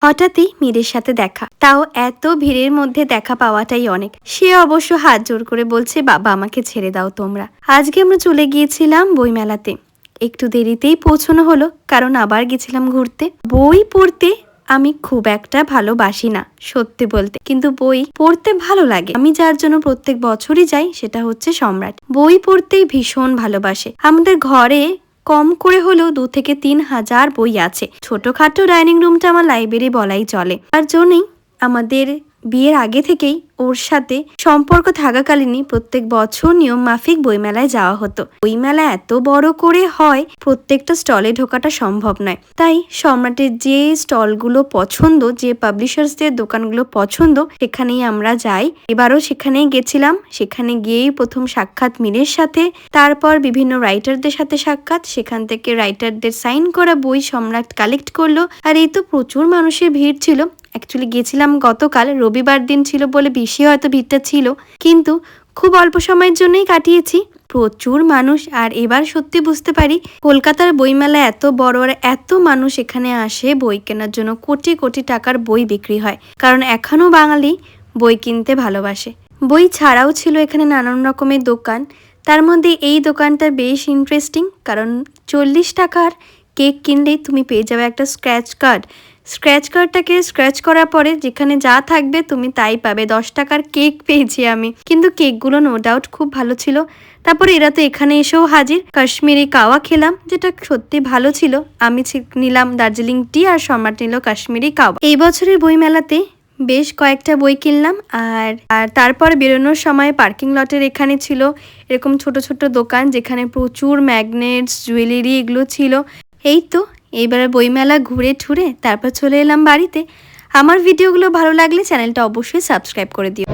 হঠাৎই মীরের সাথে দেখা, তাও এত ভিড়ের মধ্যে দেখা পাওয়াটাই অনেক। সে অবশ্য হাত জোর করে বলছে, বাবা আমাকে ছেড়ে দাও তোমরা। আজকে আমরা চলে গিয়েছিলাম বইমেলাতে। একটু দেরিতেই পৌঁছানো হলো, কারণ আবার গেছিলাম ঘুরতে। বই পড়তে আমি খুব একটা ভালোবাসি না সত্যি বলতে, কিন্তু বই পড়তে ভালো লাগে। আমি যার জন্য প্রত্যেক বছরই যাই সেটা হচ্ছে সম্রাট। বই পড়তেই ভীষণ ভালোবাসে। আমাদের ঘরে কম করে হলেও 2 থেকে 3 হাজার বই আছে। ছোটখাটো ডাইনিং রুমটা আমার লাইব্রেরি বলাই চলে। তার জন্যই আমাদের বিয়ের আগে থেকেই ওর সাথে সম্পর্ক থাকাকালীনই প্রত্যেক বছর নিয়ম মাফিক বইমেলায় যাওয়া হতো। বইমেলা এত বড় করে হয়, প্রত্যেকটা স্টলে ঢোকাটা সম্ভব নয়। তাই সম্রাটের যে স্টলগুলো পছন্দ, যে পাবলিশার্সদের দোকানগুলো পছন্দ, সেখানেই আমরা যাই। এবারও সেখানেই গেছিলাম। সেখানে গিয়েই প্রথম সাক্ষাৎ মীরের সাথে, তারপর বিভিন্ন রাইটারদের সাথে সাক্ষাৎ। সেখান থেকে রাইটারদের সাইন করা বই সম্রাট কালেক্ট করলো। আর এই তো প্রচুর মানুষের ভিড় ছিল। অ্যাকচুয়ালি গেছিলাম গতকাল, রবিবার দিন ছিল বলে বেশি হয়তো ভিড়টা ছিল, কিন্তু খুব অল্প সময়ের জন্যই কাটিয়েছি। প্রচুর মানুষ। আর এবার সত্যি বুঝতে পারি কলকাতার বইমেলা এত বড় আর এত মানুষ এখানে আসে বই কেনার জন্য। কোটি কোটি টাকার বই বিক্রি হয়, কারণ এখনও বাঙালি বই কিনতে ভালোবাসে। বই ছাড়াও ছিল এখানে নানান রকমের দোকান। তার মধ্যে এই দোকানটা বেশ ইন্টারেস্টিং, কারণ 40 টাকার কেক কিনলেই তুমি পেয়ে যাবে একটা স্ক্র্যাচ কার্ড। স্ক্র্যাচ কার্ডটাকে স্ক্র্যাচ করার পরে যেখানে যা থাকবে তুমি তাই পাবে। 10 টাকার কেক পেয়েছি আমি, কিন্তু কেকগুলো নো ডাউট খুব ভালো ছিল। তারপরে এরা তো এখানে এসেও হাজির। কাশ্মীরি কাওয়া খেলাম, যেটা সত্যি ভালো ছিল। আমি নিলাম দার্জিলিং টি, আর সম্রাট নিল কাশ্মীরি কাওয়া। এই বছরের বইমেলাতে বেশ কয়েকটা বই কিনলাম। আর তারপর বেরোনোর সময় পার্কিং লটের এখানে ছিল এরকম ছোট ছোট দোকান, যেখানে প্রচুর ম্যাগনেটস, জুয়েলারি এগুলো ছিল। এই তো এইবার বইমেলা ঘুরে ঠুরে তারপর চলে এলাম বাড়িতে। আমার ভিডিওগুলো ভালো লাগলে চ্যানেলটা অবশ্যই সাবস্ক্রাইব করে দিও।